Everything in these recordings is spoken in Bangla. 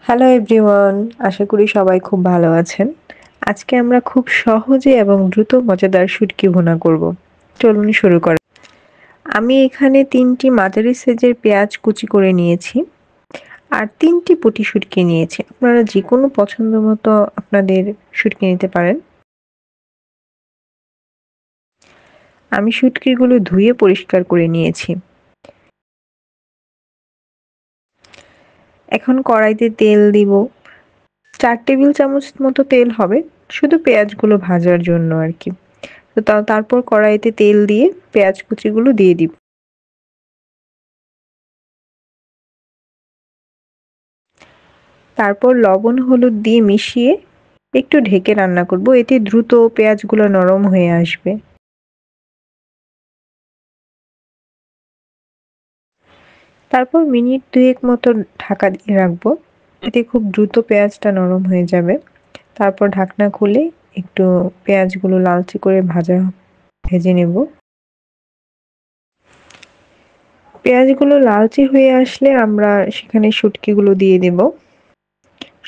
হ্যালো এভরিওয়ান, আশা করি সবাই খুব ভালো আছেন। আজকে আমরা খুব সহজে এবং দ্রুত মজাদার শুটকি ভুনা করব। চলুন শুরু করা। আমি এখানে ৩টি মাঝারি সাইজের পেঁয়াজ কুচি করে নিয়েছি আর ৩টি পুঁটি শুটকি নিয়েছি। আপনারা যেকোনো পছন্দ মতো আপনাদের শুটকি নিতে পারেন। আমি শুটকিগুলো ধুয়ে পরিষ্কার করে নিয়েছি। এখন কড়াইতে তেল দিব। ৪ টেবিল চামচ মতো তেল হবে, শুধু পেঁয়াজগুলো ভাজার জন্য আরকি। তো তারপর কড়াইতে তেল দিয়ে পেঁয়াজ কুচিগুলো দিয়ে দিব। তারপর লবণ হলুদ দিয়ে মিশিয়ে একটু ঢেকে রান্না করব, এতে দ্রুত পেঁয়াজগুলো নরম হয়ে আসবে। তারপর মিনিট ২ মতো ঢাকা দিয়ে রাখবো, এতে খুব দ্রুত পেঁয়াজটা নরম হয়ে যাবে। তারপর ঢাকনা খুলে একটু পেঁয়াজগুলো লালচে করে ভেজে নেব। পেঁয়াজগুলো লালচে হয়ে আসলে আমরা সেখানে শুটকিগুলো দিয়ে দেব।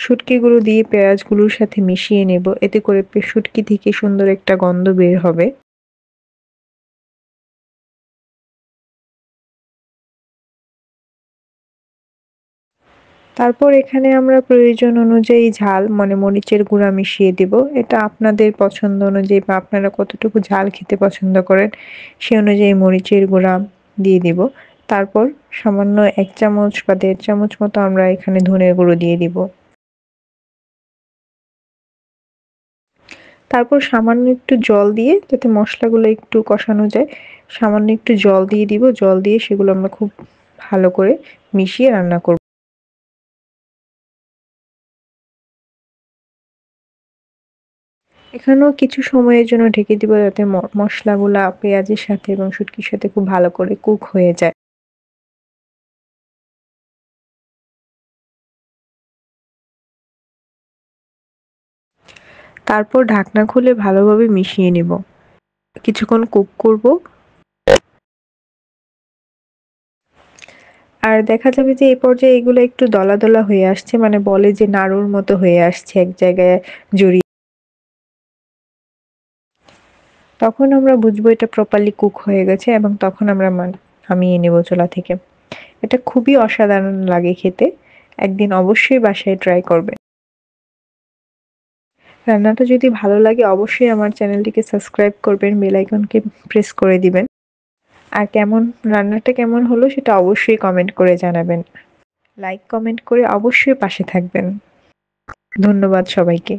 শুটকিগুলো দিয়ে পেঁয়াজগুলোর সাথে মিশিয়ে নেব, এতে করে শুটকি থেকে সুন্দর একটা গন্ধ বের হবে। তারপর এখানে আমরা প্রয়োজন অনুযায়ী ঝাল মানে মরিচের গুঁড়া মিশিয়ে দিব। এটা আপনাদের পছন্দ অনুযায়ী বা আপনারা কতটুকু ঝাল খেতে পছন্দ করেন সে অনুযায়ী মরিচের গুঁড়া দিয়ে দিব। তারপর সামান্য ১ চামচ বা ১.৫ চামচ মতো আমরা এখানে ধনের গুঁড়ো দিয়ে দিব। তারপর সামান্য একটু জল দিয়ে, যাতে মসলাগুলো একটু কষানো যায়, সামান্য একটু জল দিয়ে দিব। জল দিয়ে সেগুলো আমরা খুব ভালো করে মিশিয়ে রান্না করব। এখানেও কিছু সময়ের জন্য ঢেকে দিব, যাতে মসলাগুলা পেঁয়াজের সাথে এবং শুটকির সাথে খুব ভালো করে কুক হয়ে যায়। তারপর ঢাকনা খুলে ভালোভাবে মিশিয়ে নিব। কিছুক্ষণ কুক করব। আর দেখা যাবে যে এই পর্যায়ে এগুলো একটু দলা, দলা হয়ে আসছে, মানে বলে যে নাড়ুর মতো হয়ে আসছে এক জায়গায় জড়িয়ে। তখন আমরা বুঝবো এটা প্রপারলি কুক হয়ে গেছে এবং তখন আমরা নামিয়ে নেব চুলা থেকে। এটা খুবই অসাধারণ লাগে খেতে। একদিন অবশ্যই বাসায় ট্রাই করবেন। রান্নাটা যদি ভালো লাগে অবশ্যই আমার চ্যানেলটিকে সাবস্ক্রাইব করবেন, বেল আইকনকে প্রেস করে দিবেন। আর রান্নাটা কেমন হলো সেটা অবশ্যই কমেন্ট করে জানাবেন। লাইক কমেন্ট করে অবশ্যই পাশে থাকবেন। ধন্যবাদ সবাইকে।